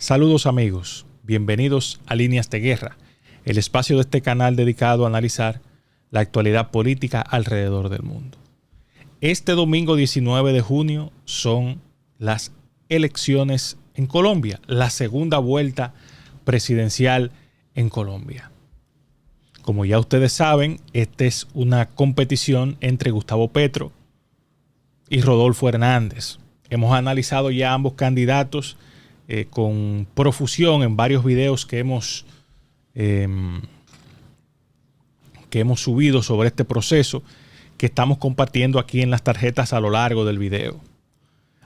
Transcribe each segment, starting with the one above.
Saludos amigos, bienvenidos a Líneas de Guerra, el espacio de este canal dedicado a analizar la actualidad política alrededor del mundo. Este domingo 19 de junio son las elecciones en Colombia, la segunda vuelta presidencial en Colombia. Como ya ustedes saben, esta es una competición entre Gustavo Petro y Rodolfo Hernández. Hemos analizado ya ambos candidatos con profusión en varios videos que hemos subido sobre este proceso que estamos compartiendo aquí en las tarjetas a lo largo del video.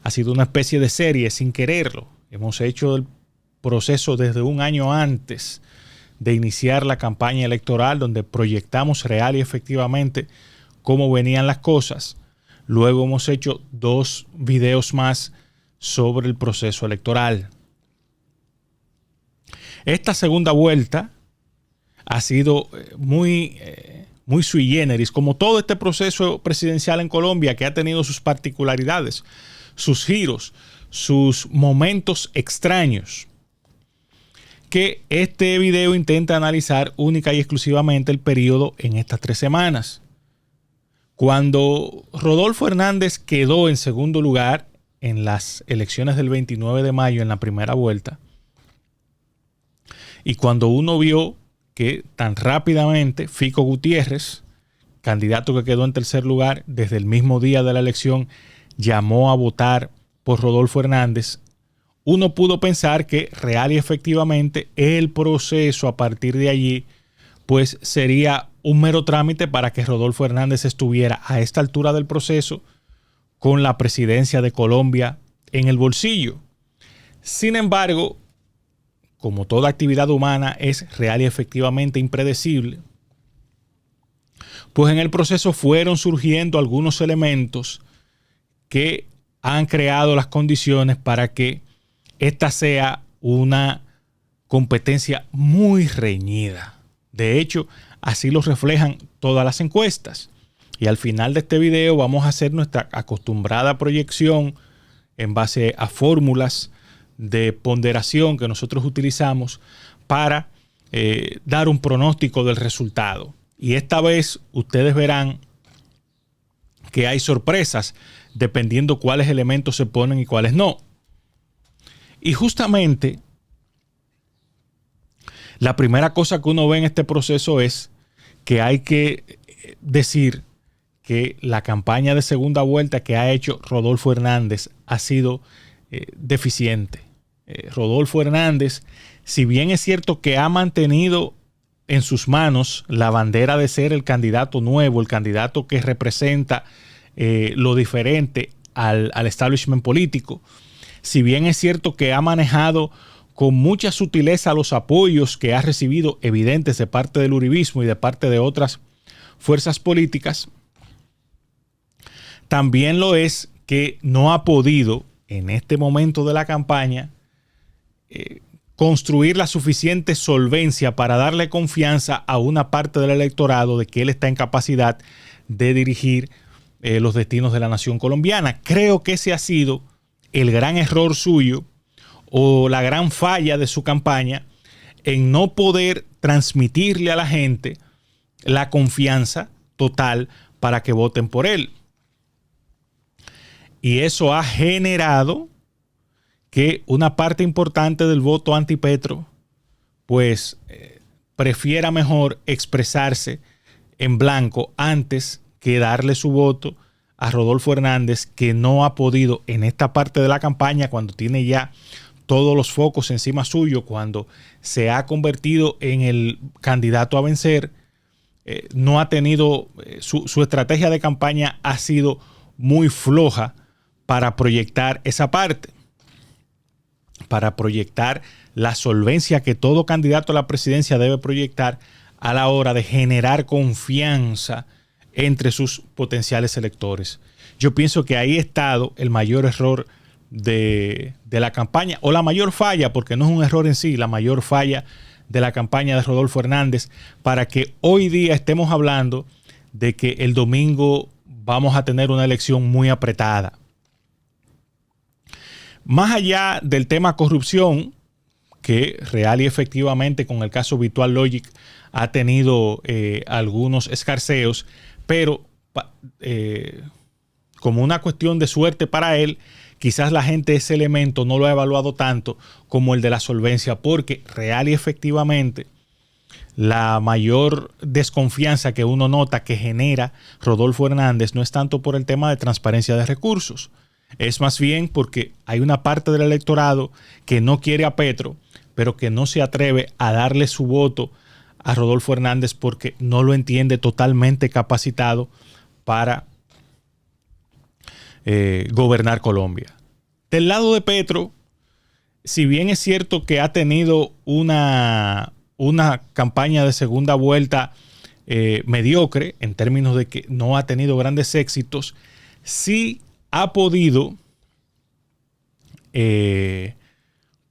Ha sido una especie de serie sin quererlo. Hemos hecho el proceso desde un año antes de iniciar la campaña electoral, donde proyectamos real y efectivamente cómo venían las cosas. Luego hemos hecho 2 videos más sobre el proceso electoral. Esta segunda vuelta ha sido muy sui generis, como todo este proceso presidencial en Colombia, que ha tenido sus particularidades, sus giros, sus momentos extraños, que este video intenta analizar única y exclusivamente el periodo en estas 3 semanas. Cuando Rodolfo Hernández quedó en segundo lugar en las elecciones del 29 de mayo en la primera vuelta, y cuando uno vio que tan rápidamente Fico Gutiérrez, candidato que quedó en tercer lugar, desde el mismo día de la elección llamó a votar por Rodolfo Hernández, uno pudo pensar que real y efectivamente el proceso a partir de allí pues sería un mero trámite para que Rodolfo Hernández estuviera a esta altura del proceso con la presidencia de Colombia en el bolsillo. Sin embargo, como toda actividad humana es real y efectivamente impredecible, pues en el proceso fueron surgiendo algunos elementos que han creado las condiciones para que esta sea una competencia muy reñida. De hecho, así lo reflejan todas las encuestas. Y al final de este video vamos a hacer nuestra acostumbrada proyección en base a fórmulas de ponderación que nosotros utilizamos para dar un pronóstico del resultado. Y esta vez ustedes verán que hay sorpresas dependiendo cuáles elementos se ponen y cuáles no. Y justamente la primera cosa que uno ve en este proceso es que hay que decir que la campaña de segunda vuelta que ha hecho Rodolfo Hernández ha sido deficiente. Rodolfo Hernández, si bien es cierto que ha mantenido en sus manos la bandera de ser el candidato nuevo, el candidato que representa lo diferente al establishment político, si bien es cierto que ha manejado con mucha sutileza los apoyos que ha recibido evidentes de parte del uribismo y de parte de otras fuerzas políticas, también lo es que no ha podido en este momento de la campaña construir la suficiente solvencia para darle confianza a una parte del electorado de que él está en capacidad de dirigir los destinos de la nación colombiana. Creo que ese ha sido el gran error suyo o la gran falla de su campaña, en no poder transmitirle a la gente la confianza total para que voten por él. Y eso ha generado que una parte importante del voto anti-Petro pues prefiera mejor expresarse en blanco antes que darle su voto a Rodolfo Hernández, que no ha podido en esta parte de la campaña, cuando tiene ya todos los focos encima suyo, cuando se ha convertido en el candidato a vencer, no ha tenido, su estrategia de campaña ha sido muy floja para proyectar esa parte, para proyectar la solvencia que todo candidato a la presidencia debe proyectar a la hora de generar confianza entre sus potenciales electores. Yo pienso que ahí ha estado el mayor error de la campaña, o la mayor falla, porque no es un error en sí, la mayor falla de la campaña de Rodolfo Hernández, para que hoy día estemos hablando de que el domingo vamos a tener una elección muy apretada. Más allá del tema corrupción, que real y efectivamente con el caso Virtual Logic ha tenido algunos escarceos, pero como una cuestión de suerte para él, quizás la gente ese elemento no lo ha evaluado tanto como el de la solvencia, porque real y efectivamente la mayor desconfianza que uno nota que genera Rodolfo Hernández no es tanto por el tema de transparencia de recursos, es más bien porque hay una parte del electorado que no quiere a Petro, pero que no se atreve a darle su voto a Rodolfo Hernández porque no lo entiende totalmente capacitado para gobernar Colombia. Del lado de Petro, si bien es cierto que ha tenido una campaña de segunda vuelta mediocre, en términos de que no ha tenido grandes éxitos, sí ha podido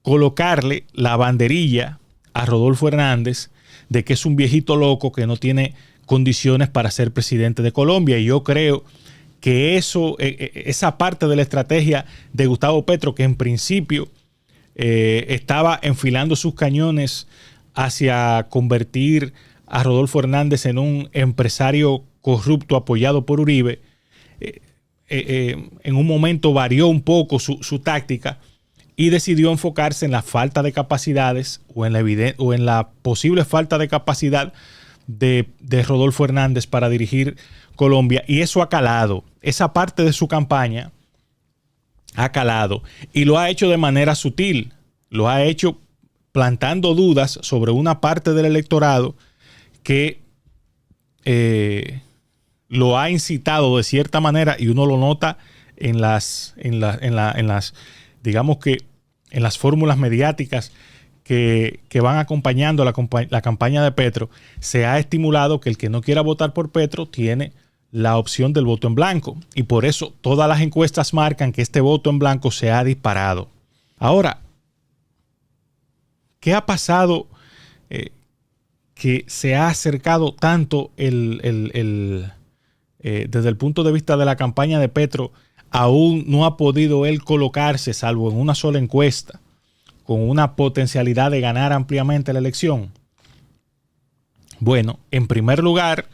colocarle la banderilla a Rodolfo Hernández de que es un viejito loco que no tiene condiciones para ser presidente de Colombia. Y yo creo que esa parte de la estrategia de Gustavo Petro, que en principio estaba enfilando sus cañones hacia convertir a Rodolfo Hernández en un empresario corrupto apoyado por Uribe, en un momento varió un poco su táctica y decidió enfocarse en la falta de capacidades o en la posible falta de capacidad de Rodolfo Hernández para dirigir Colombia, y eso ha calado. Esa parte de su campaña ha calado y lo ha hecho de manera sutil, lo ha hecho plantando dudas sobre una parte del electorado que lo ha incitado de cierta manera, y uno lo nota digamos que en las fórmulas mediáticas que van acompañando la campaña de Petro. Se ha estimulado que el que no quiera votar por Petro tiene la opción del voto en blanco, y por eso todas las encuestas marcan que este voto en blanco se ha disparado. Ahora, ¿qué ha pasado que se ha acercado tanto desde el punto de vista de la campaña de Petro? Aún no ha podido él colocarse, salvo en una sola encuesta, con una potencialidad de ganar ampliamente la elección. Bueno, en primer lugar,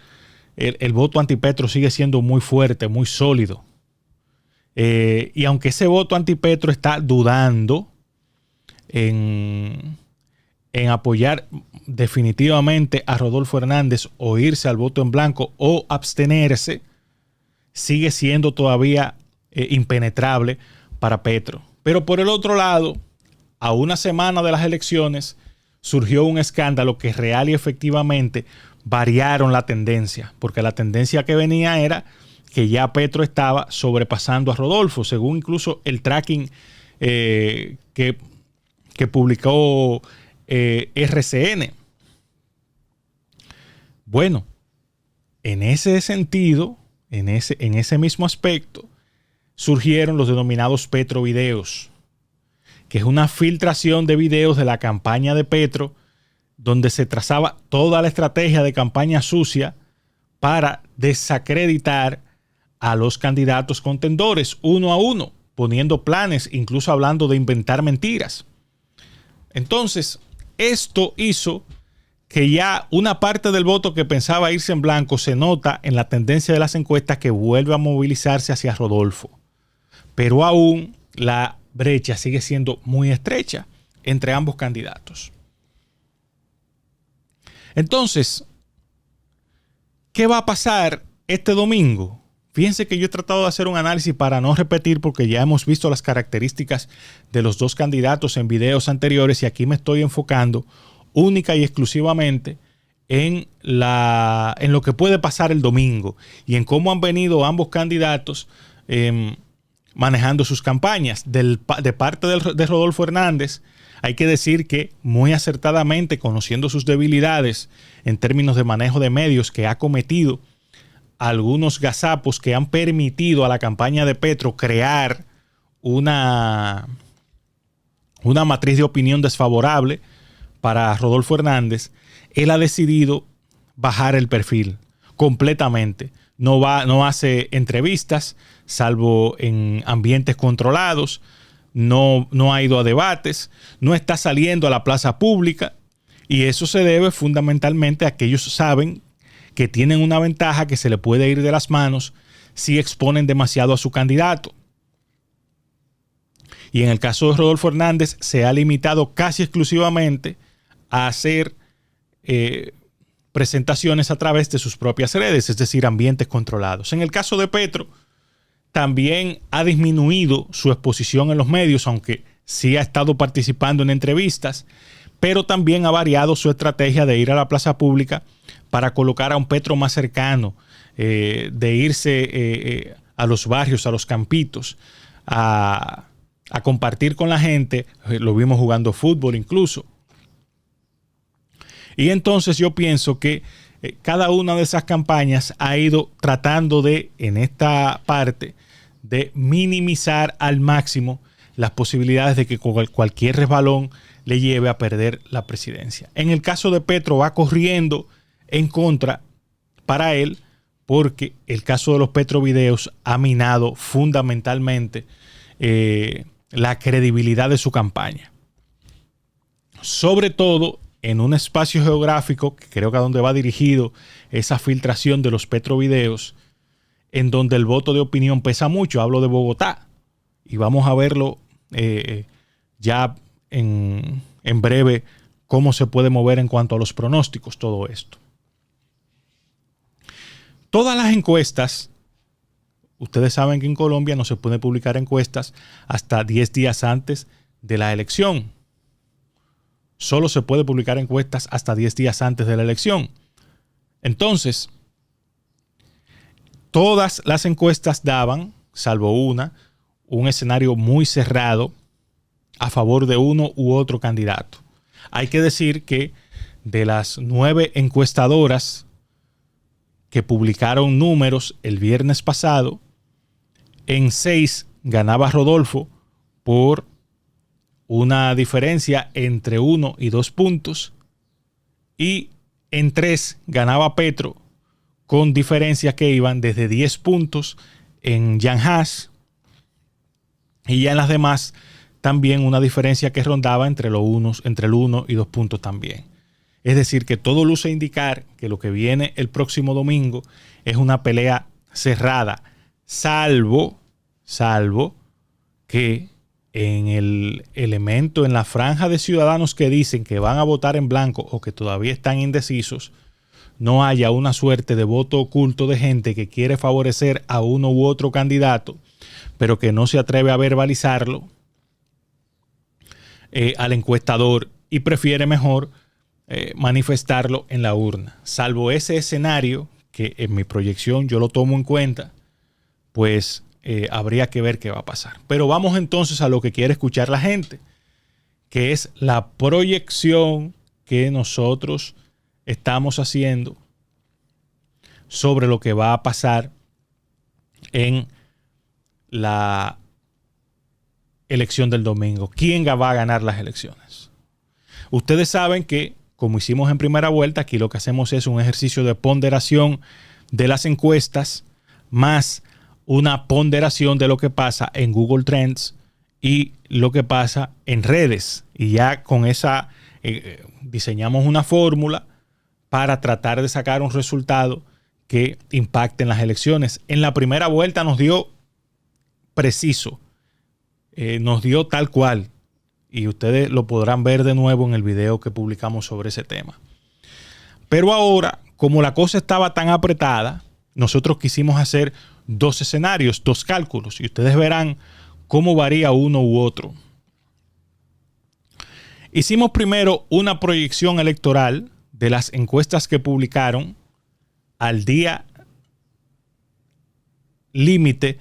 el voto antipetro sigue siendo muy fuerte, muy sólido. Y aunque ese voto antipetro está dudando en apoyar definitivamente a Rodolfo Hernández o irse al voto en blanco o abstenerse, sigue siendo todavía impenetrable para Petro. Pero por el otro lado, a una semana de las elecciones, surgió un escándalo que real y efectivamente variaron la tendencia, porque la tendencia que venía era que ya Petro estaba sobrepasando a Rodolfo, según incluso el tracking que publicó RCN. Bueno, en ese sentido, en ese mismo aspecto, surgieron los denominados Petro videos, que es una filtración de videos de la campaña de Petro, donde se trazaba toda la estrategia de campaña sucia para desacreditar a los candidatos contendores uno a uno, poniendo planes, incluso hablando de inventar mentiras. Entonces, esto hizo que ya una parte del voto que pensaba irse en blanco se nota en la tendencia de las encuestas que vuelve a movilizarse hacia Rodolfo. Pero aún la brecha sigue siendo muy estrecha entre ambos candidatos. Entonces, ¿qué va a pasar este domingo? Fíjense que yo he tratado de hacer un análisis para no repetir, porque ya hemos visto las características de los dos candidatos en videos anteriores, y aquí me estoy enfocando única y exclusivamente en lo que puede pasar el domingo y en cómo han venido ambos candidatos manejando sus campañas. De parte de Rodolfo Hernández, hay que decir que muy acertadamente, conociendo sus debilidades en términos de manejo de medios, que ha cometido algunos gazapos que han permitido a la campaña de Petro crear una matriz de opinión desfavorable para Rodolfo Hernández. Él ha decidido bajar el perfil completamente. No hace entrevistas, salvo en ambientes controlados. no ha ido a debates, no está saliendo a la plaza pública, y eso se debe fundamentalmente a que ellos saben que tienen una ventaja que se le puede ir de las manos si exponen demasiado a su candidato. Y en el caso de Rodolfo Hernández se ha limitado casi exclusivamente a hacer presentaciones a través de sus propias redes, es decir, ambientes controlados. En el caso de Petro, también ha disminuido su exposición en los medios, aunque sí ha estado participando en entrevistas, pero también ha variado su estrategia de ir a la plaza pública para colocar a un Petro más cercano, de irse a los barrios, a los campitos, a compartir con la gente. Lo vimos jugando fútbol incluso. Y entonces yo pienso que cada una de esas campañas ha ido tratando de, en esta parte, de minimizar al máximo las posibilidades de que cualquier resbalón le lleve a perder la presidencia. En el caso de Petro va corriendo en contra para él, porque el caso de los Petrovideos ha minado fundamentalmente la credibilidad de su campaña. Sobre todo en un espacio geográfico, que creo que a donde va dirigido esa filtración de los Petrovideos, en donde el voto de opinión pesa mucho. Hablo de Bogotá. Y vamos a verlo ya en breve, cómo se puede mover en cuanto a los pronósticos todo esto. Todas las encuestas, ustedes saben que en Colombia no se puede publicar encuestas hasta 10 días antes de la elección. Solo se puede publicar encuestas hasta 10 días antes de la elección. Entonces, todas las encuestas daban, salvo una, un escenario muy cerrado a favor de uno u otro candidato. Hay que decir que de las 9 encuestadoras que publicaron números el viernes pasado, en 6 ganaba Rodolfo por una diferencia entre 1 y 2 puntos, y en 3 ganaba Petro con diferencias que iban desde 10 puntos en Jan Haas, y ya en las demás también una diferencia que rondaba entre el 1 y 2 puntos también. Es decir, que todo luce indicar que lo que viene el próximo domingo es una pelea cerrada, salvo que en el elemento, en la franja de ciudadanos que dicen que van a votar en blanco o que todavía están indecisos, no haya una suerte de voto oculto de gente que quiere favorecer a uno u otro candidato, pero que no se atreve a verbalizarlo al encuestador y prefiere mejor manifestarlo en la urna. Salvo ese escenario, que en mi proyección yo lo tomo en cuenta, pues habría que ver qué va a pasar. Pero vamos entonces a lo que quiere escuchar la gente, que es la proyección que nosotros estamos haciendo sobre lo que va a pasar en la elección del domingo. ¿Quién va a ganar las elecciones? Ustedes saben que, como hicimos en primera vuelta, aquí lo que hacemos es un ejercicio de ponderación de las encuestas más una ponderación de lo que pasa en Google Trends y lo que pasa en redes. Y ya con esa diseñamos una fórmula para tratar de sacar un resultado que impacte en las elecciones. En la primera vuelta nos dio preciso, nos dio tal cual. Y ustedes lo podrán ver de nuevo en el video que publicamos sobre ese tema. Pero ahora, como la cosa estaba tan apretada, nosotros quisimos hacer 2 escenarios, 2 cálculos. Y ustedes verán cómo varía uno u otro. Hicimos primero una proyección electoral de las encuestas que publicaron al día límite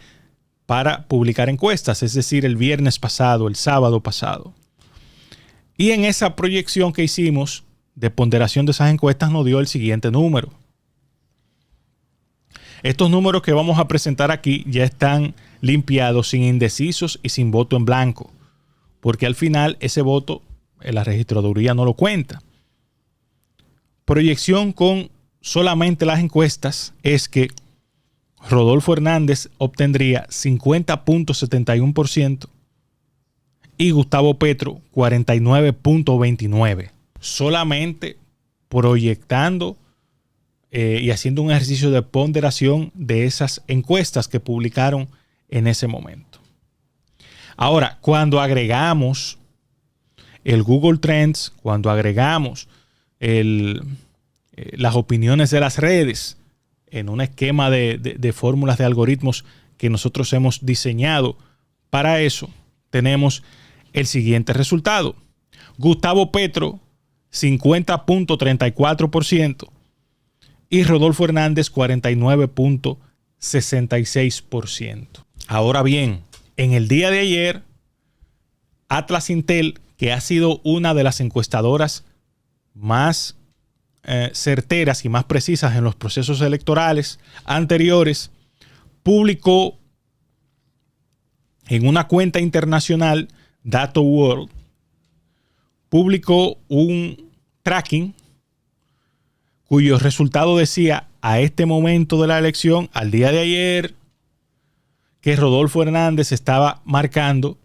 para publicar encuestas, es decir, el viernes pasado, el sábado pasado. Y en esa proyección que hicimos de ponderación de esas encuestas nos dio el siguiente número. Estos números que vamos a presentar aquí ya están limpiados, sin indecisos y sin voto en blanco, porque al final ese voto la registraduría no lo cuenta. Proyección con solamente las encuestas es que Rodolfo Hernández obtendría 50.71% y Gustavo Petro 49.29%. Solamente proyectando y haciendo un ejercicio de ponderación de esas encuestas que publicaron en ese momento. Ahora, cuando agregamos el Google Trends, cuando agregamos las opiniones de las redes en un esquema de fórmulas de algoritmos que nosotros hemos diseñado para eso, tenemos el siguiente resultado. Gustavo Petro, 50.34%. Y Rodolfo Hernández, 49.66%. Ahora bien, en el día de ayer, Atlas Intel, que ha sido una de las encuestadoras más certeras y más precisas en los procesos electorales anteriores, publicó en una cuenta internacional, Data World, publicó un tracking cuyo resultado decía a este momento de la elección, al día de ayer, que Rodolfo Hernández estaba marcando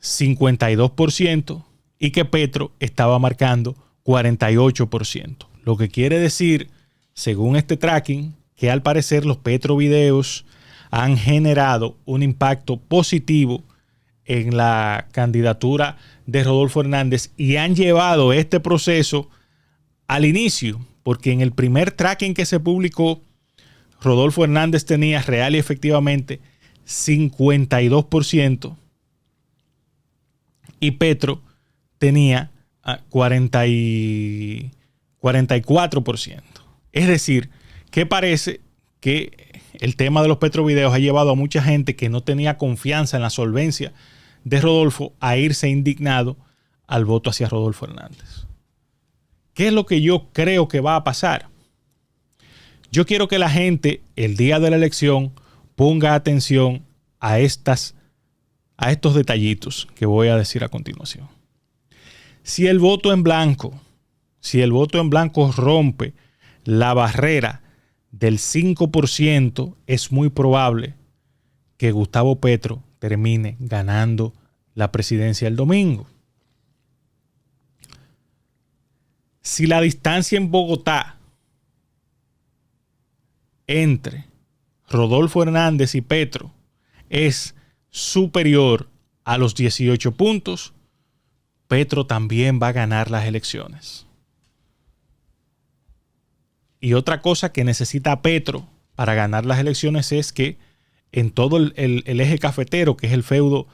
52% y que Petro estaba marcando 48%. Lo que quiere decir, según este tracking, que al parecer los Petrovideos han generado un impacto positivo en la candidatura de Rodolfo Hernández y han llevado este proceso al inicio, porque en el primer tracking que se publicó, Rodolfo Hernández tenía real y efectivamente 52% y Petro tenía 44%. Es decir, que parece que el tema de los Petrovideos ha llevado a mucha gente que no tenía confianza en la solvencia de Rodolfo a irse indignado al voto hacia Rodolfo Hernández. ¿Qué es lo que yo creo que va a pasar? Yo quiero que la gente el día de la elección ponga atención a estos detallitos que voy a decir a continuación. Si el voto en blanco rompe la barrera del 5%, es muy probable que Gustavo Petro termine ganando la presidencia el domingo. Si la distancia en Bogotá entre Rodolfo Hernández y Petro es superior a los 18 puntos, Petro también va a ganar las elecciones. Y otra cosa que necesita Petro para ganar las elecciones es que en todo el eje cafetero, que es el feudo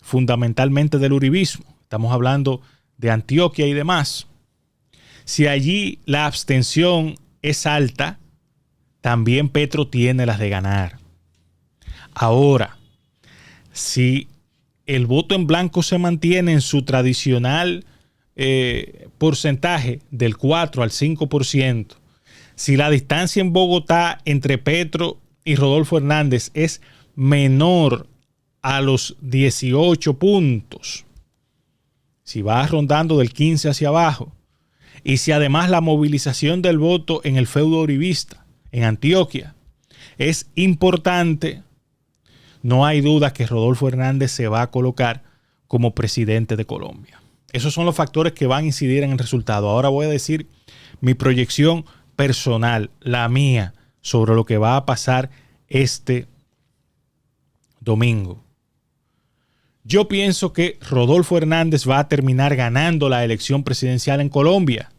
fundamentalmente del uribismo, estamos hablando de Antioquia y demás, si allí la abstención es alta, también Petro tiene las de ganar. Ahora, si el voto en blanco se mantiene en su tradicional porcentaje del 4 al 5%, si la distancia en Bogotá entre Petro y Rodolfo Hernández es menor a los 18 puntos, si va rondando del 15 hacia abajo, y si además la movilización del voto en el feudo uribista, en Antioquia, es importante, no hay duda que Rodolfo Hernández se va a colocar como presidente de Colombia. Esos son los factores que van a incidir en el resultado. Ahora voy a decir mi proyección personal, la mía, sobre lo que va a pasar este domingo. Yo pienso que Rodolfo Hernández va a terminar ganando la elección presidencial en Colombia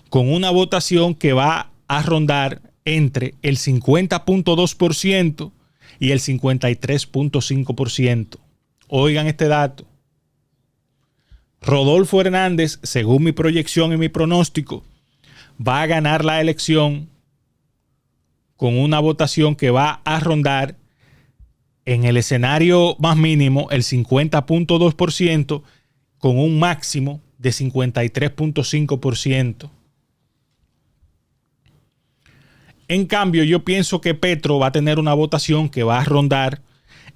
con una votación que va a rondar entre el 50.2% y el 53.5%. Oigan este dato. Rodolfo Hernández, según mi proyección y mi pronóstico, va a ganar la elección con una votación que va a rondar en el escenario más mínimo el 50.2% con un máximo de 53.5%. En cambio, yo pienso que Petro va a tener una votación que va a rondar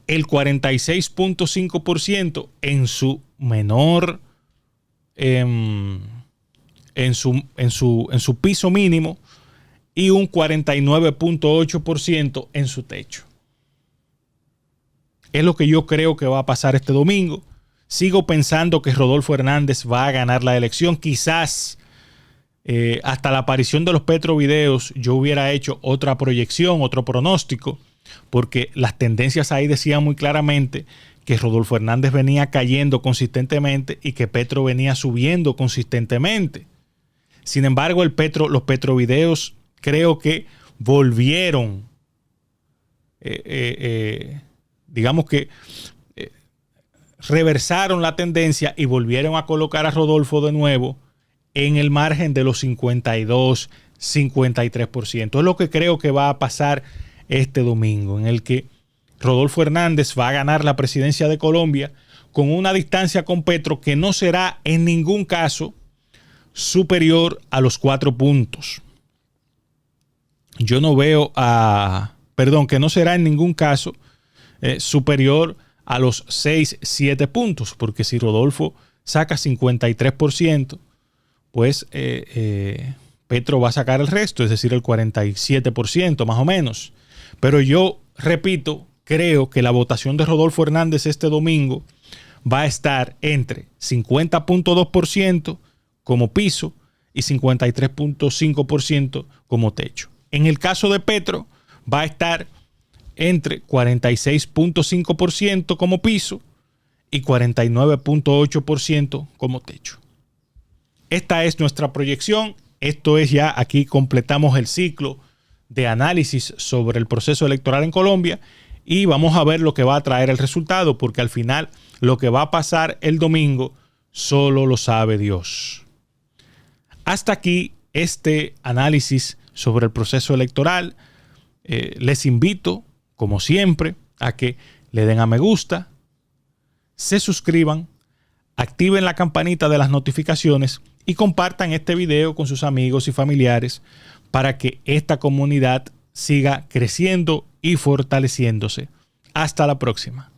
el 46.5% en su menor, en su piso mínimo, y un 49.8% en su techo. Es lo que yo creo que va a pasar este domingo. Sigo pensando que Rodolfo Hernández va a ganar la elección. Quizás hasta la aparición de los Petrovideos yo hubiera hecho otra proyección, otro pronóstico, porque las tendencias ahí decían muy claramente que Rodolfo Hernández venía cayendo consistentemente y que Petro venía subiendo consistentemente. Sin embargo, los Petrovideos creo que volvieron, digamos que reversaron la tendencia y volvieron a colocar a Rodolfo de nuevo en el margen de los 52, 53%. Es lo que creo que va a pasar este domingo, en el que Rodolfo Hernández va a ganar la presidencia de Colombia con una distancia con Petro que no será en ningún caso superior a los 4 puntos. Yo no veo que no será en ningún caso superior a los 6, 7 puntos, porque si Rodolfo saca 53%, pues Petro va a sacar el resto, es decir, el 47% más o menos. Pero yo repito, creo que la votación de Rodolfo Hernández este domingo va a estar entre 50.2% como piso y 53.5% como techo. En el caso de Petro, va a estar entre 46.5% como piso y 49.8% como techo. Esta es nuestra proyección. Esto es ya, aquí completamos el ciclo de análisis sobre el proceso electoral en Colombia y vamos a ver lo que va a traer el resultado, porque al final lo que va a pasar el domingo solo lo sabe Dios. Hasta aquí este análisis sobre el proceso electoral. Les invito, como siempre, a que le den a me gusta, se suscriban, activen la campanita de las notificaciones y compartan este video con sus amigos y familiares para que esta comunidad siga creciendo y fortaleciéndose. Hasta la próxima.